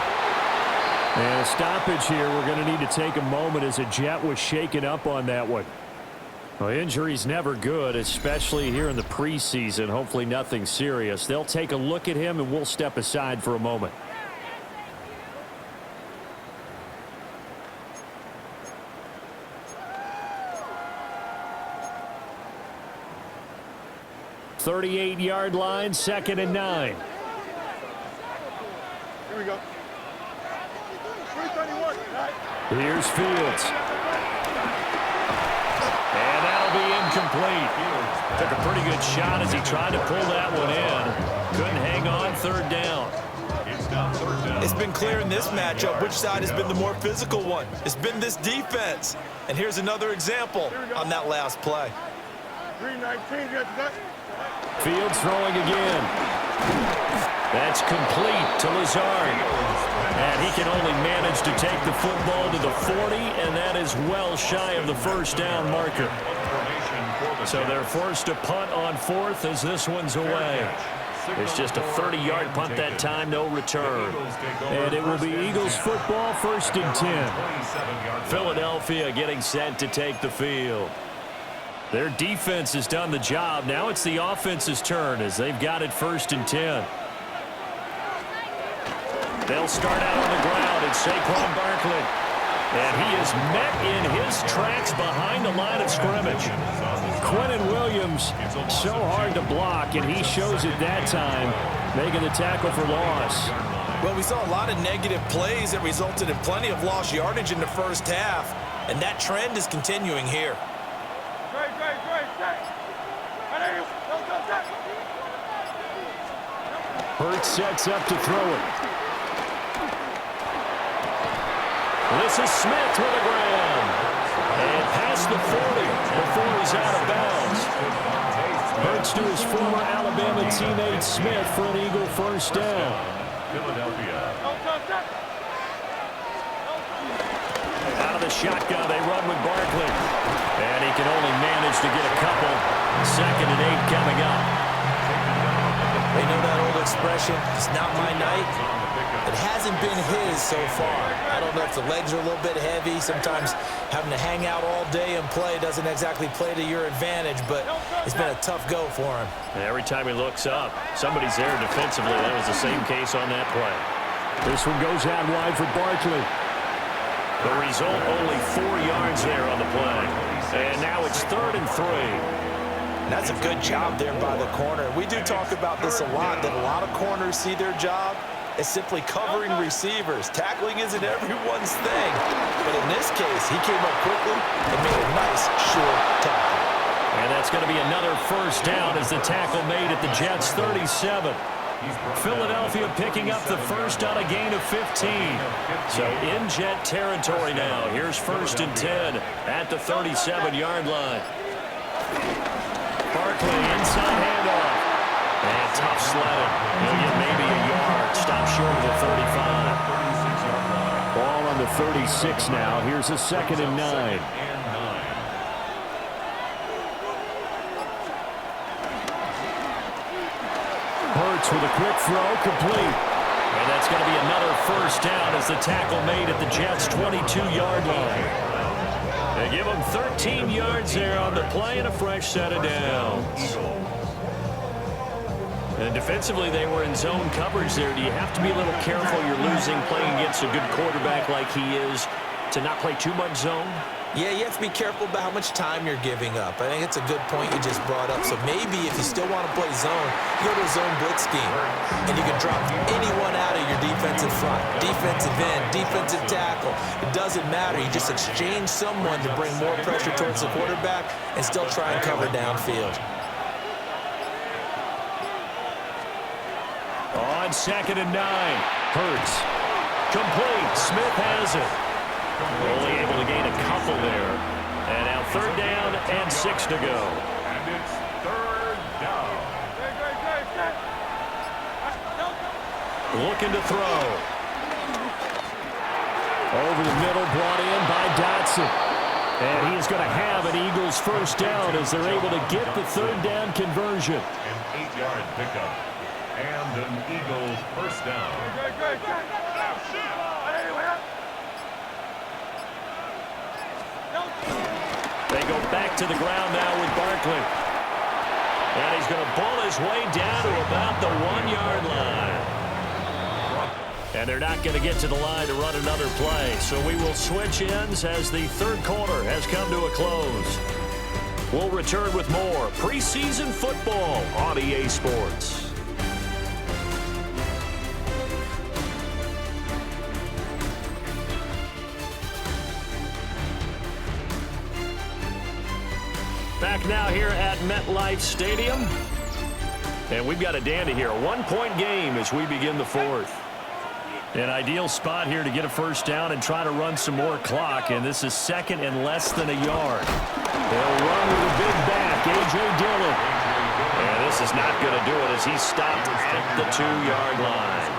And a stoppage here. We're going to need to take a moment as a Jet was shaken up on that one. Well, injury's never good, especially here in the preseason. Hopefully nothing serious. They'll take a look at him, and we'll step aside for a moment. .38-yard line, 2nd and 9. Here we go. 3:31. Here's Fields. And that'll be incomplete. Took a pretty good shot as he tried to pull that one in. Couldn't hang on, 3rd down. It's been clear in this matchup which side has been the more physical one. It's been this defense. And here's another example on that last play. 3:19. Got that. Fields throwing again. That's complete to Lazard. And he can only manage to take the football to the 40, and that is well shy of the first down marker. So they're forced to punt on 4th as this one's away. It's just a 30-yard punt that time, no return. And it will be Eagles football, 1st and 10. Philadelphia getting set to take the field. Their defense has done the job. Now it's the offense's turn as they've got it 1st and 10. They'll start out on the ground, and Saquon Barkley. And he is met in his tracks behind the line of scrimmage. Quentin Williams, so hard to block, and he shows it that time, making the tackle for loss. Well, we saw a lot of negative plays that resulted in plenty of lost yardage in the first half, and that trend is continuing here. Great. Hurts sets up to throw it. This is Smith with a grab. And past the 40 before he's out of bounds. Hurts to his former Alabama teammate Smith for an Eagle first down. Out of the shotgun, they run with Barkley. And he can only manage to get a couple. 2nd and 8 coming up. They know that old expression, it's not my night. It hasn't been his so far. I don't know if the legs are a little bit heavy. Sometimes having to hang out all day and play doesn't exactly play to your advantage, but it's been a tough go for him. And every time he looks up, somebody's there defensively. That was the same case on that play. This one goes out wide for Barkley. The result, only 4 yards there on the play. And now it's 3rd and 3. And that's a good job there by the corner. We do talk about this a lot, that a lot of corners see their job as simply covering receivers. Tackling isn't everyone's thing. But in this case, he came up quickly and made a nice, short tackle. And that's going to be another first down as the tackle made at the Jets' 37. Philadelphia picking up the first on a gain of 15. So in Jet territory now. Here's 1st and 10 at the 37-yard line. Barkley inside handoff. And tough sledding. He'll get maybe a yard. Stop short of the 35. Ball on the 36 now. Here's a 2nd and 9. Hurts with a quick throw, complete. And that's going to be another first down as the tackle made at the Jets' 22-yard line. They give them 13 yards there on the play and a fresh set of downs. And defensively, they were in zone coverage there. Do you have to be a little careful? You're losing playing against a good quarterback like he is to not play too much zone? Yeah, you have to be careful about how much time you're giving up. I think it's a good point you just brought up. So maybe if you still want to play zone, you go to a zone blitz scheme. And you can drop anyone out of your defensive front. Defensive end, defensive tackle. It doesn't matter. You just exchange someone to bring more pressure towards the quarterback and still try and cover downfield. On 2nd and 9, Hurts. Complete. Smith has it. Only able to gain a couple there. And now 3rd down and 6 to go. And it's 3rd down. Looking to throw. Over the middle, brought in by Dotson. And he's going to have an Eagles first down as they're able to get the 3rd down conversion. An 8-yard pickup. And an Eagles first down. They go back to the ground now with Barkley. And he's going to ball his way down to about the 1-yard line. And they're not going to get to the line to run another play. So we will switch ends as the 3rd quarter has come to a close. We'll return with more preseason football on EA Sports. Back now here at MetLife Stadium. And we've got a dandy here. A 1-point game as we begin the 4th. An ideal spot here to get a first down and try to run some more clock. And this is 2nd and less than a yard. They'll run with a big back, A.J. Dillon. And this is not going to do it as he's stopped at the 2-yard line.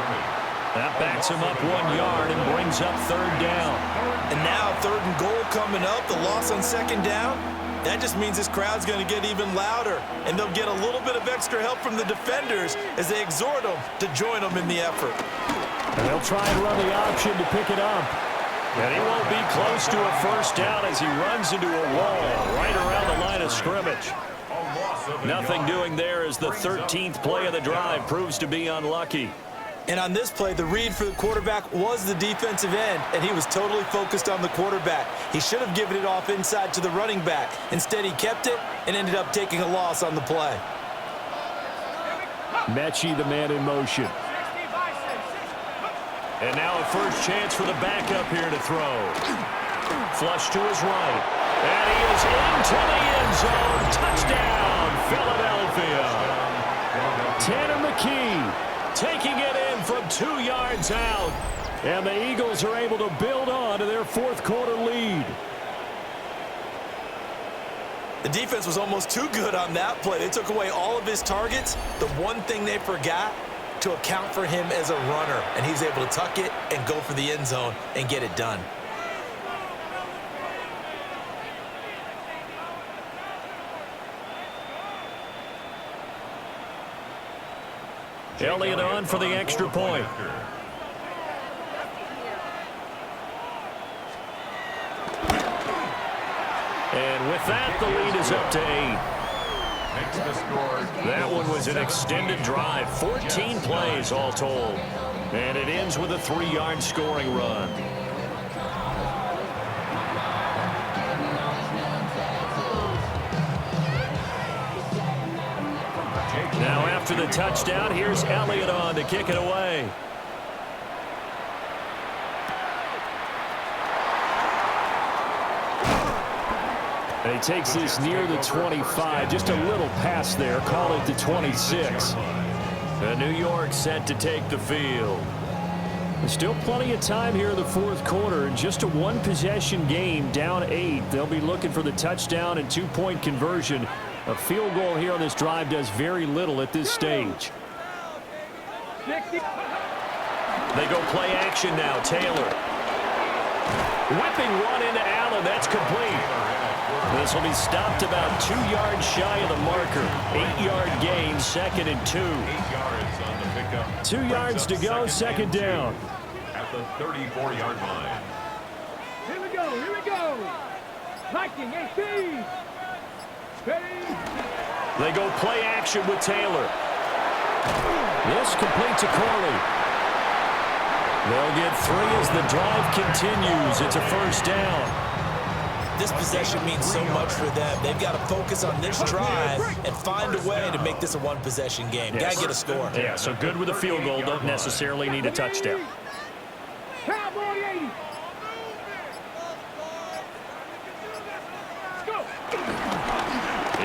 That backs him up 1 yard and brings up 3rd down. And now 3rd and goal coming up. The loss on 2nd down. That just means this crowd's going to get even louder, and they'll get a little bit of extra help from the defenders as they exhort them to join them in the effort. And they'll try and run the option to pick it up. And he won't be close to a first down as he runs into a wall right around the line of scrimmage. Nothing doing there as the 13th play of the drive proves to be unlucky. And on this play, the read for the quarterback was the defensive end, and he was totally focused on the quarterback. He should have given it off inside to the running back. Instead, he kept it and ended up taking a loss on the play. Mechie, the man in motion. And now a first chance for the backup here to throw. Flush to his right. And he is into the end zone. Touchdown, Philadelphia. Tanner McKee taking it in from 2 yards out. And the Eagles are able to build on to their 4th quarter lead. The defense was almost too good on that play. They took away all of his targets. The one thing they forgot, to account for him as a runner. And he's able to tuck it and go for the end zone and get it done. Elliott on for the extra point. And with that, the lead is up to 8. That one was an extended drive. 14 plays all told. And it ends with a 3-yard scoring run. Now after the touchdown, here's Elliott on to kick it away. And he takes this near the 25, just a little past there, call it the 26. And New York set to take the field. There's still plenty of time here in the 4th quarter, and just a 1-possession game, down 8. They'll be looking for the touchdown and 2-point conversion. A field goal here on this drive does very little at this stage. They go play action now. Taylor. Whipping one into Allen. That's complete. This will be stopped about 2 yards shy of the marker. 8-yard gain, 2nd and 2. 8 yards on the pickup. 2 yards to go, second down. At the 34-yard line. Here we go, here we go. Hiking, 18. They go play action with Taylor. This complete to Corley. They'll get 3 as the drive continues. It's a first down. This possession means so much for them. They've got to focus on this drive and find a way to make this a one-possession game. Yes. Got to get a score. Yeah, so good with a field goal. Don't necessarily need a touchdown. Cowboy 80.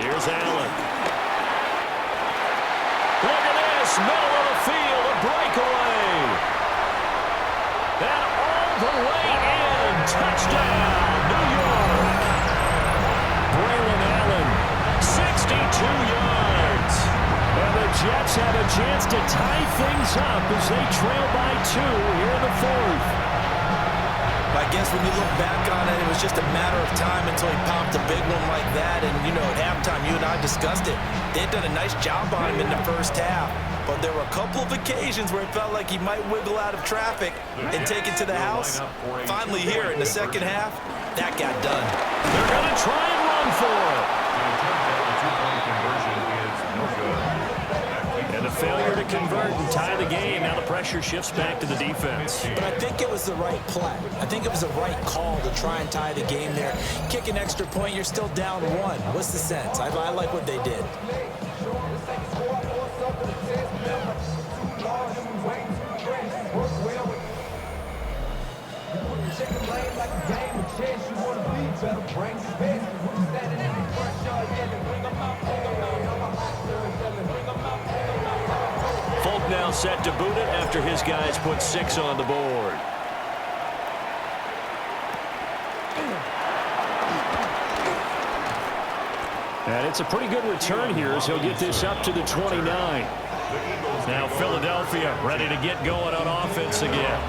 Here's Allen. Look at this. Middle of the field. A breakaway. And all the way in. Touchdown, New York. Braylon Allen, 62 yards. And the Jets have a chance to tie things up as they trail by 2 here in the 4th. I guess when you look back on it, it was just a matter of time until he popped a big one like that. And, you know, at halftime, you and I discussed it. They had done a nice job on him in the first half. But there were a couple of occasions where it felt like he might wiggle out of traffic and take it to the house. Finally here in the second half, that got done. They're going to try and run for it. The two-point conversion is no good. And a failure to convert and tie the game. Now the pressure shifts back to the defense. But I think it was the right play. I think it was the right call to try and tie the game there. Kick an extra point, you're still down 1. What's the sense? I like what they did. Folk now set to boot it after his guys put 6 on the board. And it's a pretty good return here as he'll get this up to the 29. Now Philadelphia ready to get going on offense again.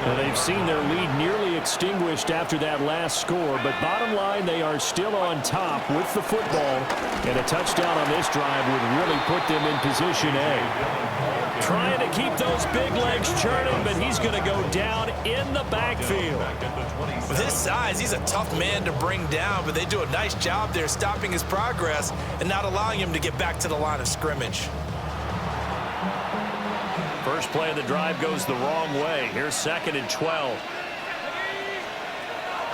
Well, they've seen their lead nearly extinguished after that last score, but bottom line, they are still on top with the football, and a touchdown on this drive would really put them in position A. Trying to keep those big legs churning, but he's going to go down in the backfield. With his size, he's a tough man to bring down, but they do a nice job there stopping his progress and not allowing him to get back to the line of scrimmage. First play of the drive goes the wrong way. Here's 2nd and 12.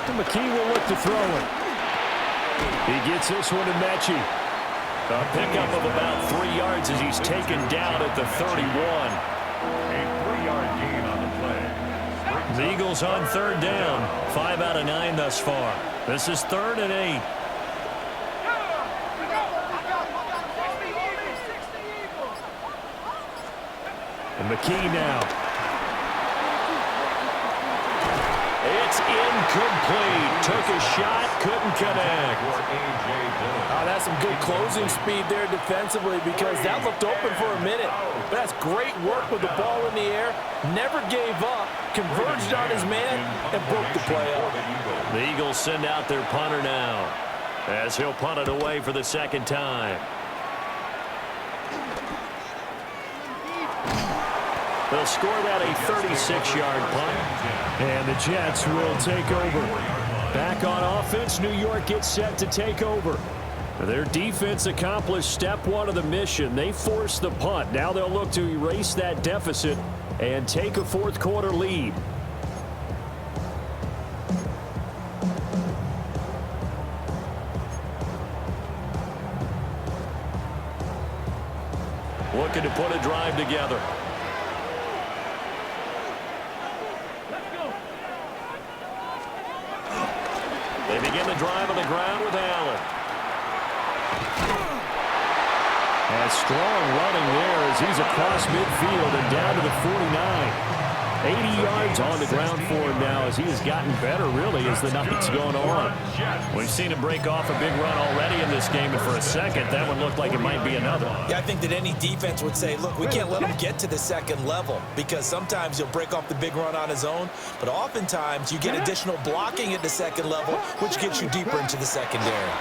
And McKee will look to throw it. He gets this one to Mechie. A pickup of about 3 yards as he's taken down at the 31. A 3-yard gain on the play. The Eagles on 3rd down. 5 out of 9 thus far. This is 3rd and 8. And McKee now. It's incomplete. Took a shot, couldn't connect. That's some good closing speed there defensively because that looked open for a minute. But that's great work with the ball in the air. Never gave up, converged on his man, and broke the play up. The Eagles send out their punter now as he'll punt it away for the 2nd time. They'll score that a 36-yard punt. And the Jets will take over. Back on offense, New York gets set to take over. Their defense accomplished step 1 of the mission. They forced the punt. Now they'll look to erase that deficit and take a 4th quarter lead. Looking to put a drive together. They begin the drive on the ground with Allen. And strong running there as he's across midfield and down to the 49. 80 yards on the ground for him now as he has gotten better, really, as the night's going on. We've seen him break off a big run already in this game, and for a second, that one looked like it might be another. Yeah, I think that any defense would say, look, we can't let him get to the second level because sometimes he'll break off the big run on his own, but oftentimes you get additional blocking at the second level, which gets you deeper into the secondary.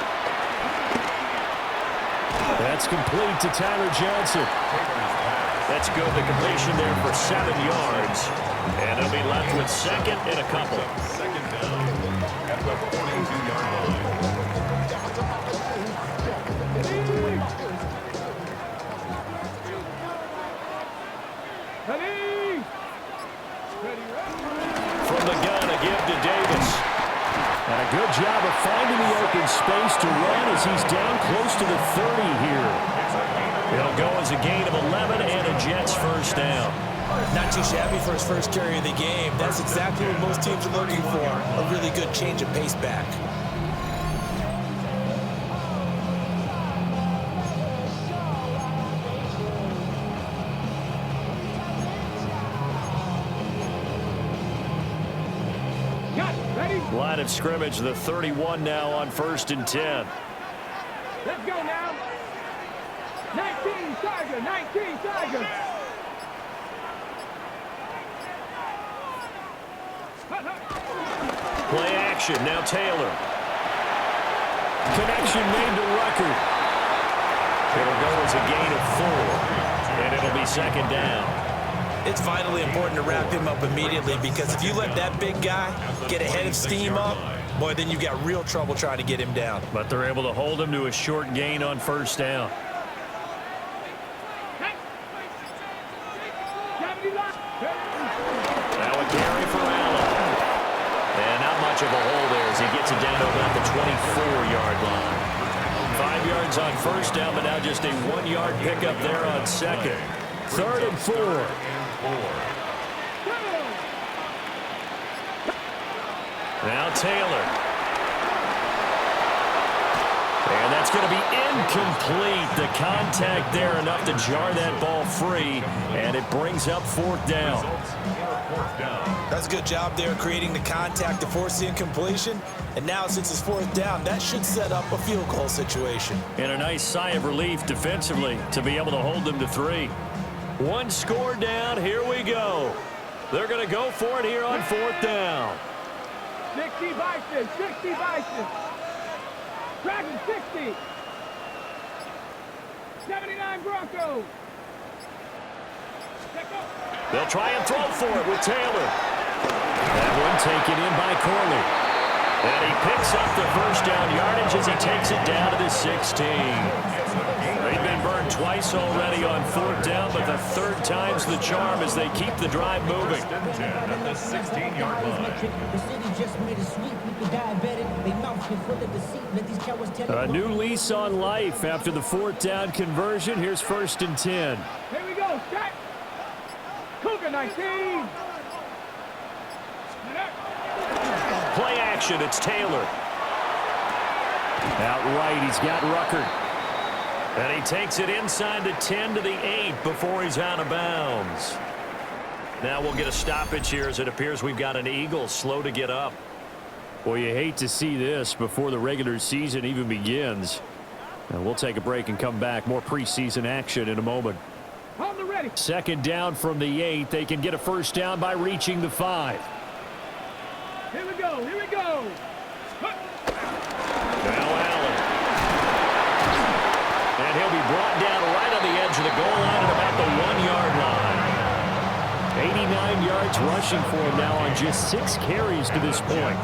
That's complete to Tyler Johnson. That's good. The completion there for 7 yards. And they'll be left with second and a couple. Second down at the 42-yard line. From the gun, a give to Davis. And a good job of finding the open space to run as he's down close to the 30 here. It'll go as a gain of 11 and a Jets first down. Not too shabby for his first carry of the game. That's exactly what most teams are looking for, a really good change of pace back. Line of scrimmage, the 31 now on 1st and 10. Let's go now. 19 Tiger, 19 Tiger. Play action, now Taylor. Connection made to Rucker. It'll go as a gain of 4, and it'll be second down. It's vitally important to wrap him up immediately because if you let that big guy get ahead of steam up, boy, then you've got real trouble trying to get him down. But they're able to hold him to a short gain on 1st down. Now a carry for Allen. And not much of a hole there as he gets it down to about the 24-yard line. 5 yards on 1st down, but now just a 1-yard pickup there on 2nd. 3rd and 4. Now Taylor. And that's going to be incomplete. The contact there enough to jar that ball free, and it brings up 4th down. That's a good job there creating the contact to force the incompletion. And now since it's 4th down, that should set up a field goal situation. And a nice sigh of relief defensively to be able to hold them to 3. 1 score down. Here we go. They're going to go for it here on 4th down. 60 Bison, 60 Bison. Dragon 60. 79 Broncos. They'll try and throw for it with Taylor. That one taken in by Corley. And he picks up the 1st down yardage as he takes it down to the 16. They've been burned twice already on 4th down, but the 3rd time's the charm as they keep the drive moving. At the 16-yard line. A new lease on life after the 4th down conversion. Here's 1st and 10. Here we go, Scott. Cougar 19. Play action, it's Taylor. Out right, he's got Rucker. And he takes it inside the 10 to the 8 before he's out of bounds. Now we'll get a stoppage here as it appears we've got an Eagle slow to get up. Well, you hate to see this before the regular season even begins. And we'll take a break and come back. More preseason action in a moment. On the ready. 2nd down from the 8. They can get a 1st down by reaching the 5. Here we go, here we go. Now Allen. And he'll be brought down right on the edge of the goal line at about the 1-yard line. 89 yards rushing for him now on just 6 carries to this point.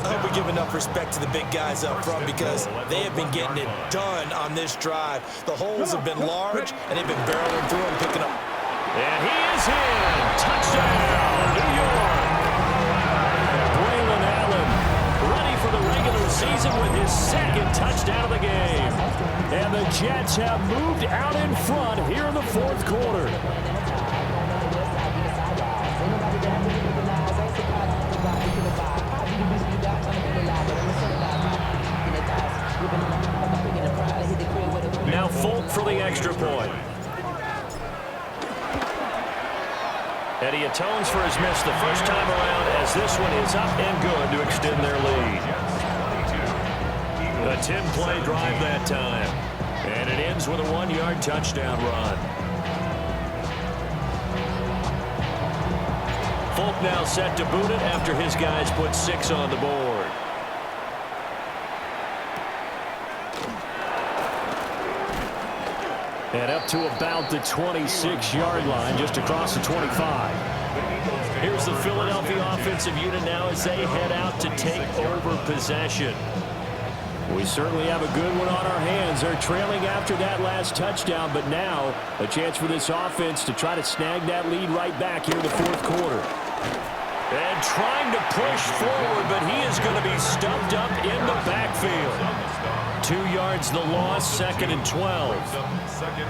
I hope we give enough respect to the big guys up front because they have been getting it done on this drive. The holes have been large, and they've been barreling through and picking up. And he is in. Touchdown, New York. Braylon Allen ready for the regular season with his 2nd touchdown of the game. And the Jets have moved out in front here in the 4th quarter. Now Folk for the extra point. And he atones for his miss the first time around as this one is up and good to extend their lead. A 10-play drive that time. And it ends with a 1-yard touchdown run. Folk now set to boot it after his guys put 6 on the board. And up to about the 26-yard line, just across the 25. Here's the Philadelphia offensive unit now as they head out to take over possession. We certainly have a good one on our hands. They're trailing after that last touchdown, but now a chance for this offense to try to snag that lead right back here in the fourth quarter. And trying to push forward, but he is going to be stumped up in the backfield. 2 yards the loss, 2nd and 12.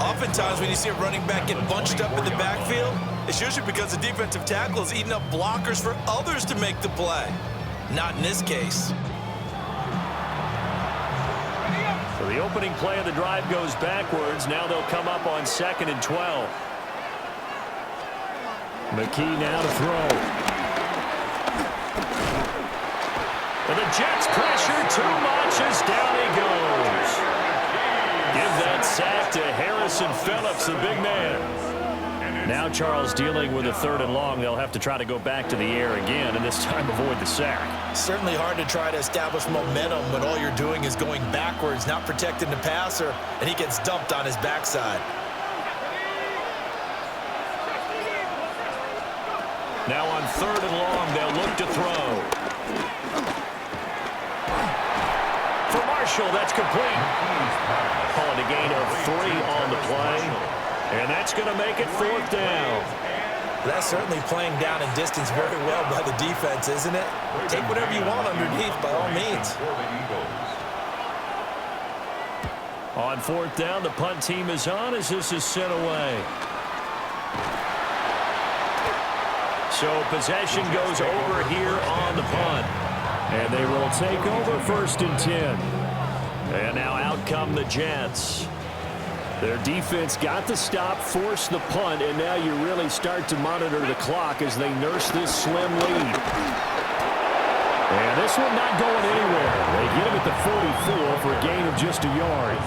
Oftentimes when you see a running back get bunched up in the backfield, it's usually because the defensive tackle is eating up blockers for others to make the play. Not in this case. So the opening play of the drive goes backwards. Now they'll come up on 2nd and 12. McKee now to throw. And the Jets pressure too much as down he goes. Give that sack to Harrison Phillips, the big man. Now Charles dealing with a 3rd and long. They'll have to try to go back to the air again, and this time avoid the sack. Certainly hard to try to establish momentum when all you're doing is going backwards, not protecting the passer, and he gets dumped on his backside. Now on 3rd and long, they'll look to throw. For Marshall, that's complete. Calling a gain of 3 on the play. And that's going to make it 4th down. That's certainly playing down in distance very well by the defense, isn't it? Take whatever you want underneath by all means. On 4th down, the punt team is on as this is sent away. So possession goes over here on the punt. And they will take over 1st and 10. And now out come the Jets. Their defense got the stop, forced the punt, and now you really start to monitor the clock as they nurse this slim lead. And this one not going anywhere. They get him at the 44 for a gain of just a yard.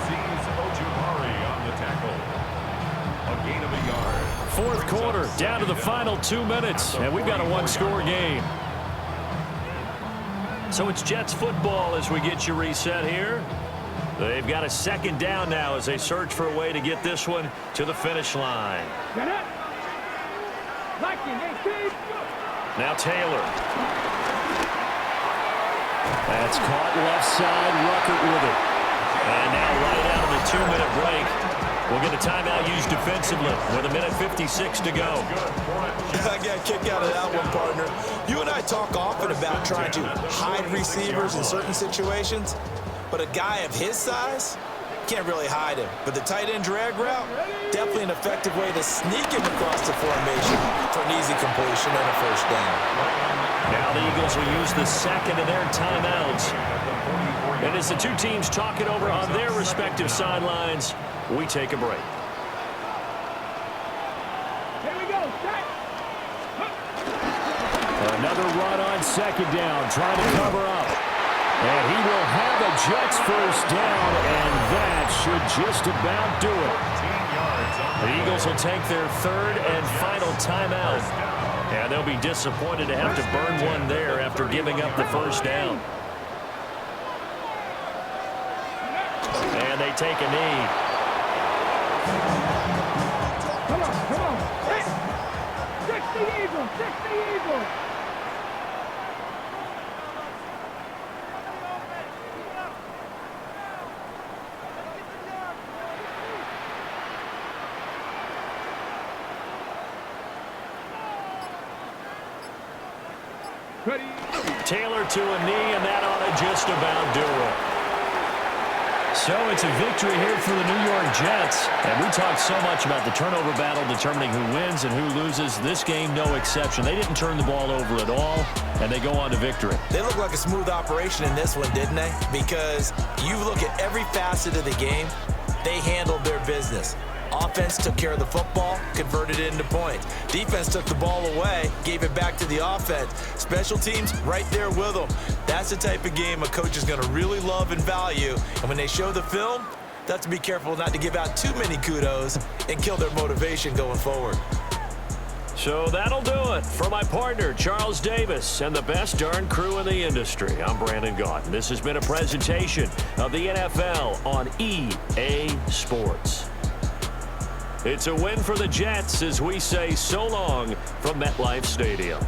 Fourth quarter, down to the final 2 minutes, and we've got a 1-score game. So it's Jets football as we get you reset here. They've got a 2nd down now as they search for a way to get this one to the finish line. Now Taylor. That's caught left side, Ruckert with it. And now right out of the 2-minute break, we'll get a timeout used defensively with 1:56 to go. I got a kick out of that one, partner. You and I talk often about trying to hide receivers in certain situations, but a guy of his size can't really hide him. But the tight end drag route, definitely an effective way to sneak him across the formation for an easy completion and a 1st down. Now the Eagles will use the 2nd of their timeouts. And as the two teams talk it over on their respective sidelines, we take a break. Here we go. Another run on 2nd down, trying to cover up. And he will have a Jets 1st down, and that should just about do it. The Eagles will take their 3rd and final timeout. And they'll be disappointed to have to burn one there after giving up the 1st down. And they take a knee. Come on. Hey. 60 Eagles. Ready. Taylor to a knee, and that ought to just about do it. So it's a victory here for the New York Jets. And we talked so much about the turnover battle determining who wins and who loses. This game, no exception. They didn't turn the ball over at all, and they go on to victory. They look like a smooth operation in this one, didn't they? Because you look at every facet of the game, they handled their business. Offense took care of the football, converted it into points. Defense took the ball away, gave it back to the offense. Special teams right there with them. That's the type of game a coach is going to really love and value. And when they show the film, they have to be careful not to give out too many kudos and kill their motivation going forward. So that'll do it for my partner, Charles Davis, and the best darn crew in the industry. I'm Brandon Gaunt. This has been a presentation of the NFL on EA Sports. It's a win for the Jets as we say so long from MetLife Stadium.